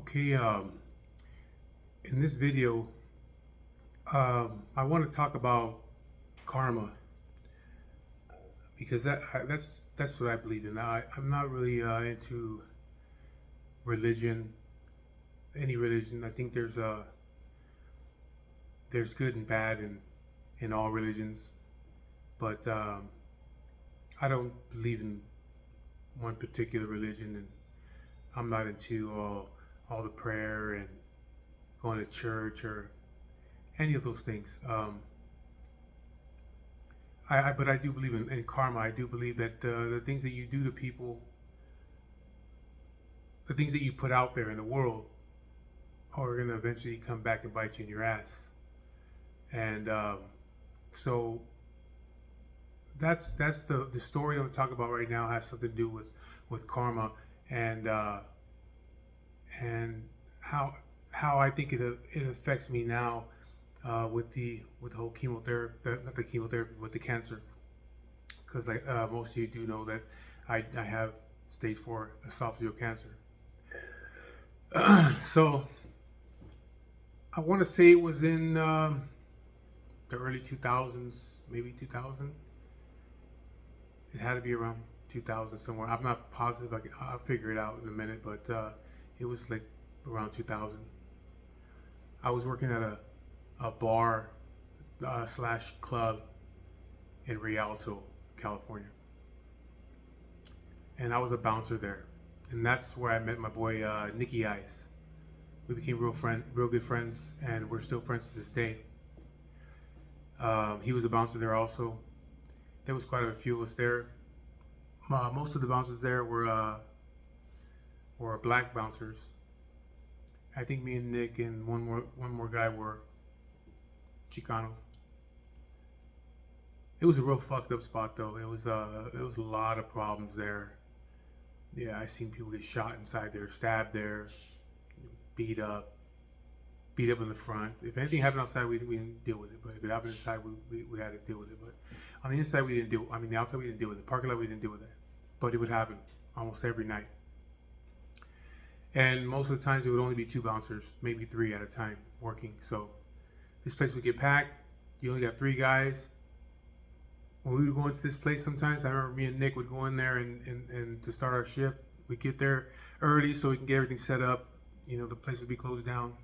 Okay, in this video, I want to talk about karma because that's what I believe in. I'm not really into religion, any religion. I think there's good and bad in all religions, but I don't believe in one particular religion, and I'm not into all the prayer and going to church or any of those things. But I do believe in karma. I do believe that the things that you do to people, the things that you put out there in the world, are going to eventually come back and bite you in your ass. And so that's the story I'm talking about right now has something to do with karma and and how I think it affects me now with the whole chemotherapy, not the chemotherapy, with the cancer. Because like most of you do know that I have stage 4 esophageal cancer. So I want to say it was in the early 2000s, maybe 2000. It had to be around 2000 somewhere. I'm not positive. I'll figure it out in a minute, but it was like around 2000. I was working at a bar slash club in Rialto, California, and I was a bouncer there, and that's where I met my boy Nicky Ice. We became real good friends, and we're still friends to this day. He was a bouncer there also. There was quite a few of us there. Most of the bouncers there were black bouncers. I think me and Nick and one more guy were Chicanos. It was a real fucked up spot though. It was a lot of problems there. Yeah, I seen people get shot inside there, stabbed there, beat up in the front. If anything happened outside, we didn't deal with it. But if it happened inside, we had to deal with it. But on the inside, we didn't deal. I mean, the outside, we didn't deal with it. Parking lot, we didn't deal with that. But it would happen almost every night. And most of the times, it would only be 2 bouncers, maybe 3 at a time working. So this place would get packed. You only got 3 guys. When we would go into this place, sometimes I remember me and Nick would go in there and to start our shift. We'd get there early so we can get everything set up. You know, the place would be closed down.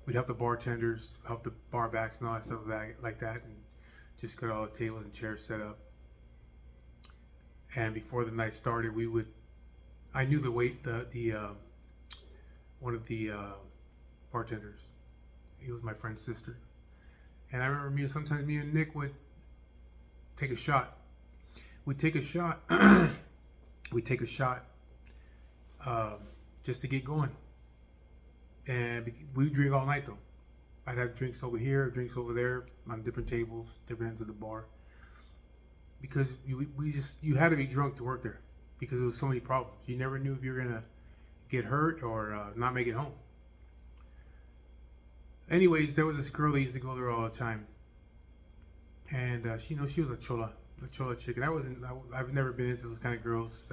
We'd help the bartenders, help the bar backs and all that stuff like that, and just get all the tables and chairs set up. And before the night started, I knew one of the bartenders. He was my friend's sister. And I remember sometimes me and Nick would take a shot. We'd take a shot. We'd take a shot just to get going. And we drink all night though. I'd have drinks over here, drinks over there, on different tables, different ends of the bar. Because you had to be drunk to work there, because there was so many problems. You never knew if you were gonna get hurt or not make it home. Anyways, there was this girl that used to go there all the time, and she was a chola chick, and I've never been into those kind of girls.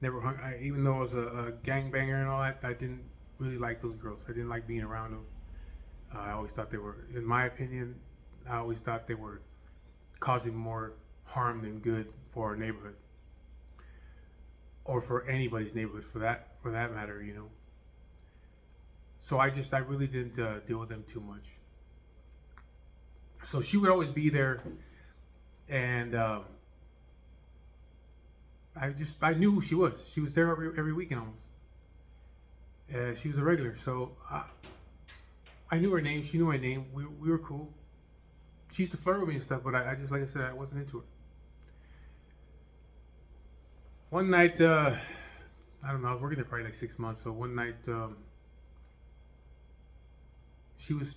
Never hung. Even though I was a gangbanger and all that, I didn't really like those girls. I didn't like being around them. I always thought they were, in my opinion, causing more harm than good for our neighborhood, or for anybody's neighborhood for that matter, you know. So I really didn't deal with them too much. So she would always be there, and I knew who she was. She was there every weekend almost. She was a regular, so I knew her name. She knew my name. We were cool. She used to flirt with me and stuff, but I just, like I said, I wasn't into her. One night, I don't know, I was working there probably like 6 months. So one night, she was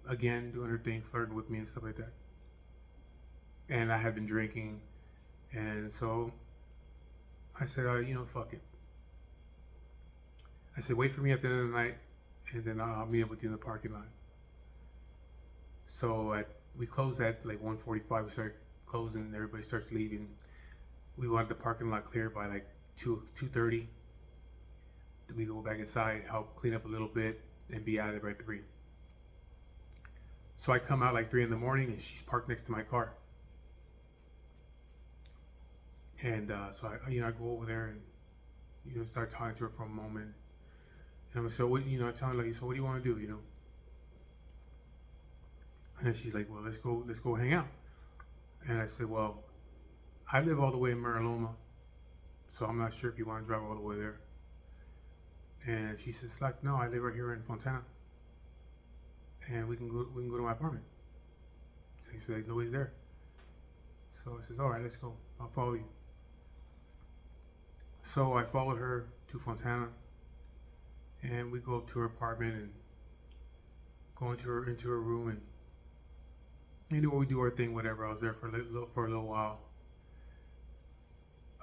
again doing her thing, flirting with me and stuff like that. And I had been drinking, and so I said, fuck it. I said, wait for me at the end of the night, and then I'll meet up with you in the parking lot. So we closed at like 1:45. We started closing, and everybody starts leaving. We wanted the parking lot clear by like 2:30. Then we go back inside, help clean up a little bit, and be out of there by 3. So I come out like 3 in the morning, and she's parked next to my car. And so I go over there and start talking to her for a moment. And I'm like, so what, I tell her like, so what do you want to do, And she's like, well, let's go hang out. And I said, well, I live all the way in Mariloma, so I'm not sure if you want to drive all the way there. And she says, like, no, I live right here in Fontana, and we can go to my apartment. So she's like, nobody's there. So I says, all right, let's go. I'll follow you. So I followed her to Fontana, and we go up to her apartment and go into her room, and we do our thing, whatever. I was there for a little while.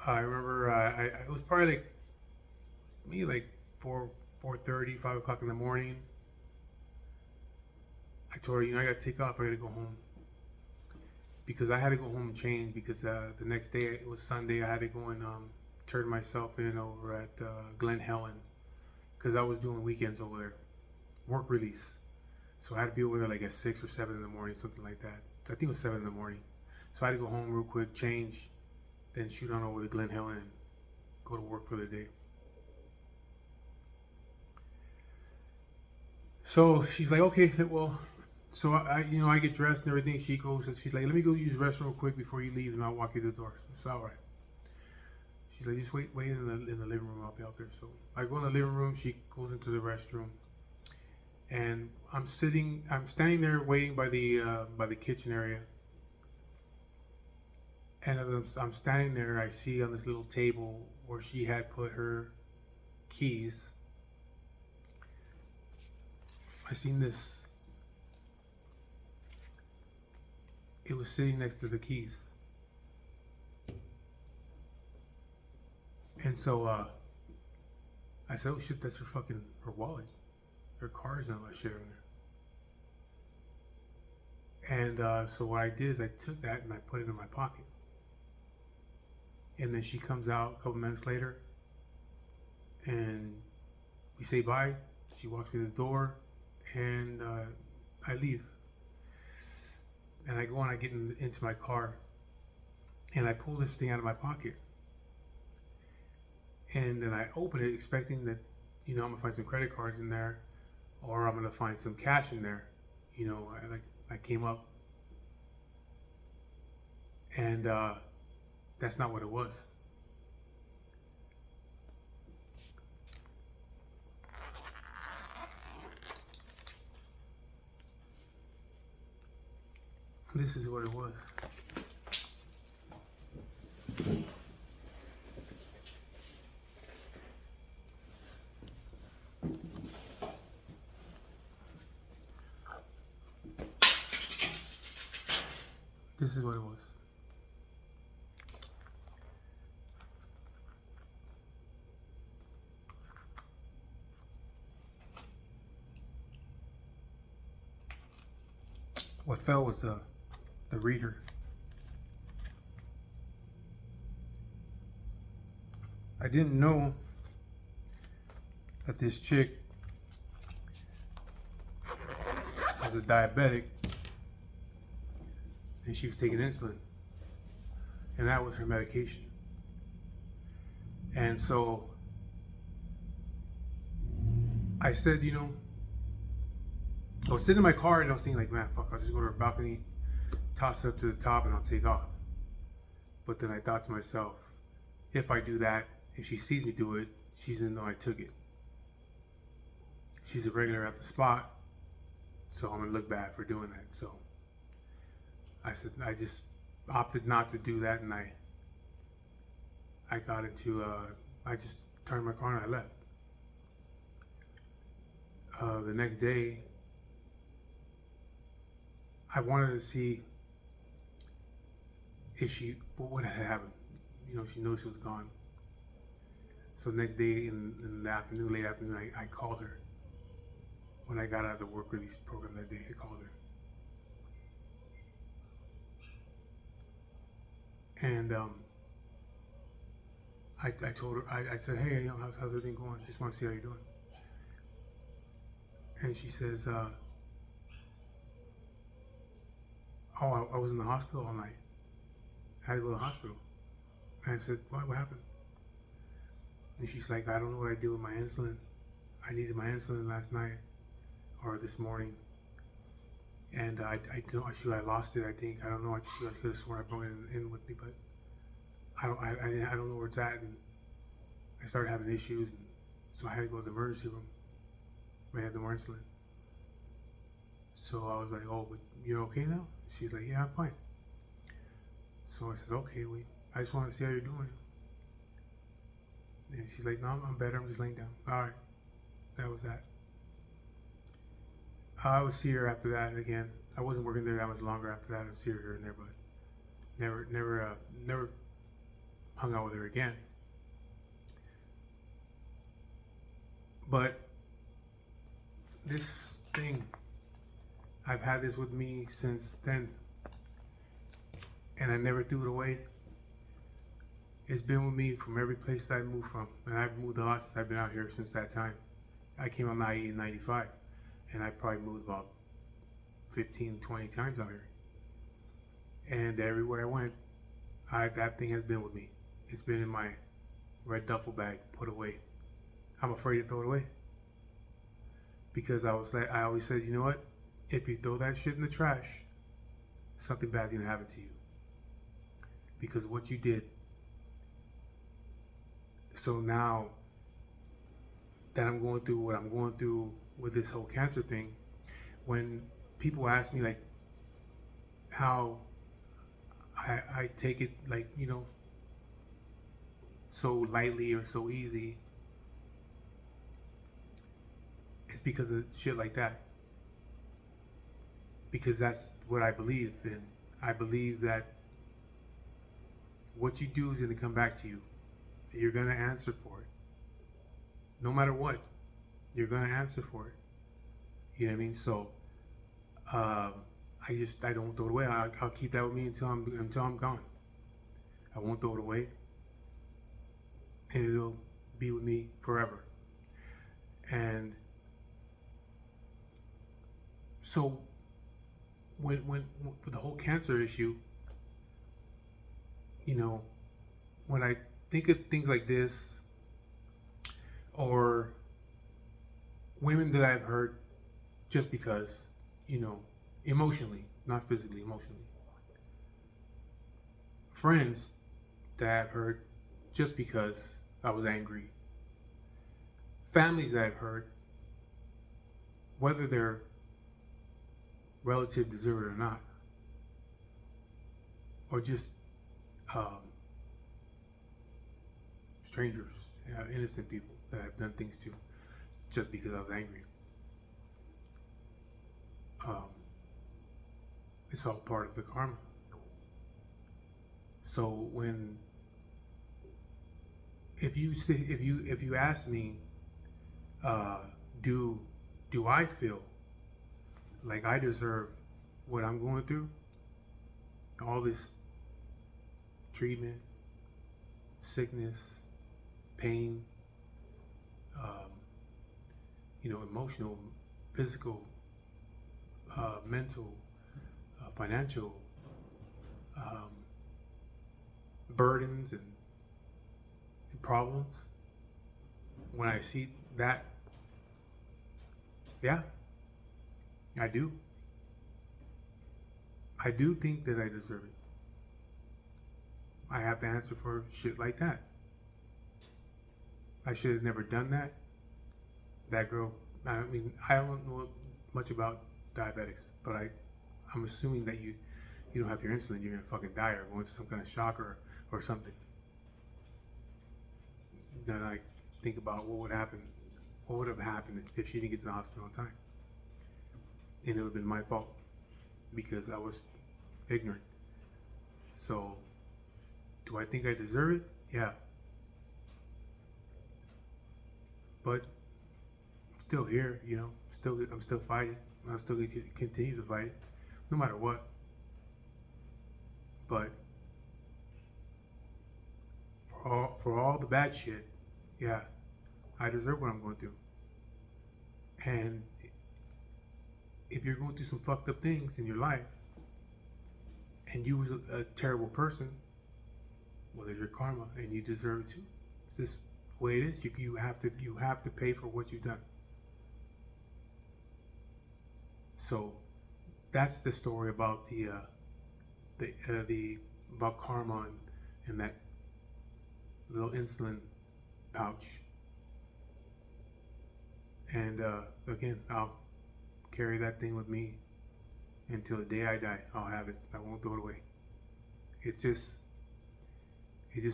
I remember it was probably like 4:30, 5 o'clock in the morning. I told her, I gotta take off. I gotta go home because I had to go home and change because the next day, it was Sunday. I had to go and turn myself in over at Glen Helen because I was doing weekends over there, work release. So I had to be over there like at 6 or 7 in the morning, something like that. I think it was 7 in the morning. So I had to go home real quick, change, then shoot on over to Glen Helen and go to work for the day. So she's like, okay, well, so I get dressed and everything. She goes and she's like, let me go use the restroom real quick before you leave, and I'll walk you to the door. So it's all right. She's like, just wait in the living room. I'll be out there. So I go in the living room. She goes into the restroom, and I'm standing there waiting by the kitchen area. And as I'm standing there, I see on this little table where she had put her keys. I seen this. It was sitting next to the keys. And so I said, oh shit, that's her wallet. Her cards and all that shit are in there. And so what I did is I took that and I put it in my pocket. And then she comes out a couple minutes later and we say bye. She walks me to the door and I leave. And I go and I get into my car and I pull this thing out of my pocket. And then I open it expecting that, I'm gonna find some credit cards in there or I'm gonna find some cash in there. I came up and that's not what it was. This is what it was. This is what it was. What fell was the reader. I didn't know that this chick was a diabetic and she was taking insulin, and that was her medication. And so I said, I was sitting in my car and I was thinking like, man, fuck, I'll just go to her balcony, toss it up to the top, and I'll take off. But then I thought to myself, if I do that, if she sees me do it, she's gonna know I took it. She's a regular at the spot, so I'm gonna look bad for doing that. So I said, I just opted not to do that, and I got into, I just turned my car and I left. The next day, I wanted to see if what had happened. She noticed it was gone. So the next day in the afternoon, late afternoon, I called her. When I got out of the work release program that day, I called her. And I told her, I said, hey, how's everything going? Just want to see how you're doing. And she says, oh, I was in the hospital all night. I had to go to the hospital. And I said, what happened? And she's like, I don't know what I did with my insulin. I needed my insulin last night or this morning. And I lost it, I think. I don't know. I could have sworn I brought it in with me, but I don't know where it's at. And I started having issues, and so I had to go to the emergency room. I had no more insulin. So I was like, oh, but you're okay now? She's like, yeah, I'm fine. So I said, okay, I just want to see how you're doing. And she's like, no, I'm better. I'm just laying down. All right. That was that. I would see her after that again. I wasn't working there that much longer after that. I'd see her here and there, but never hung out with her again. But this thing, I've had this with me since then, and I never threw it away. It's been with me from every place that I moved from, and I've moved a lot since I've been out here since that time. I came on 98 in 95, and I probably moved about 15, 20 times out here. And everywhere I went, that thing has been with me. It's been in my red duffel bag, put away. I'm afraid to throw it away. Because I always said, you know what? If you throw that shit in the trash, something bad's gonna happen to you. Because of what you did. So now that I'm going through what I'm going through with this whole cancer thing, when people ask me like how I take it, like, you know, so lightly or so easy, it's because of shit like that. Because that's what I believe in. I believe that what you do is going to come back to you. You're going to answer for it. No matter what, you're going to answer for it. You know what I mean? So, I don't throw it away. I'll keep that with me until I'm gone. I won't throw it away. And it'll be with me forever. And so, when with the whole cancer issue, you know, when I think of things like this, or women that I've hurt just because, you know, emotionally, not physically, emotionally. Friends that I've hurt just because I was angry. Families that I've hurt, whether their relative deserve it or not, or just strangers, innocent people that I've done things to just because I was angry. It's all part of the karma. So if you ask me, do I feel like I deserve what I'm going through, all this treatment, sickness, pain, emotional, physical, mental, financial burdens and problems? When I see that, yeah, I do. I do think that I deserve it. I have to answer for shit like that. I should have never done that. That girl, I don't know much about diabetics, but I'm assuming that you don't have your insulin, you're gonna fucking die or go into some kind of shock or something. Then I think about what would have happened if she didn't get to the hospital on time. And it would have been my fault because I was ignorant. So, do I think I deserve it? Yeah. But I'm still here, you know. I'm still fighting. I'm still going to continue to fight it, no matter what. But for for all the bad shit, yeah, I deserve what I'm going through. And if you're going through some fucked up things in your life, and you was a terrible person, well, there's your karma, and you deserve it too. It's just the way it is. You have to pay for what you've done. So that's the story about the about karma and that little insulin pouch. And again, I'll carry that thing with me until the day I die. I'll have it. I won't throw it away. It's just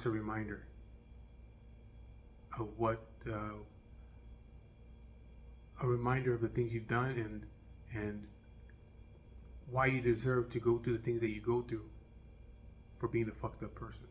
a reminder of what a reminder of the things you've done and why you deserve to go through the things that you go through for being a fucked up person.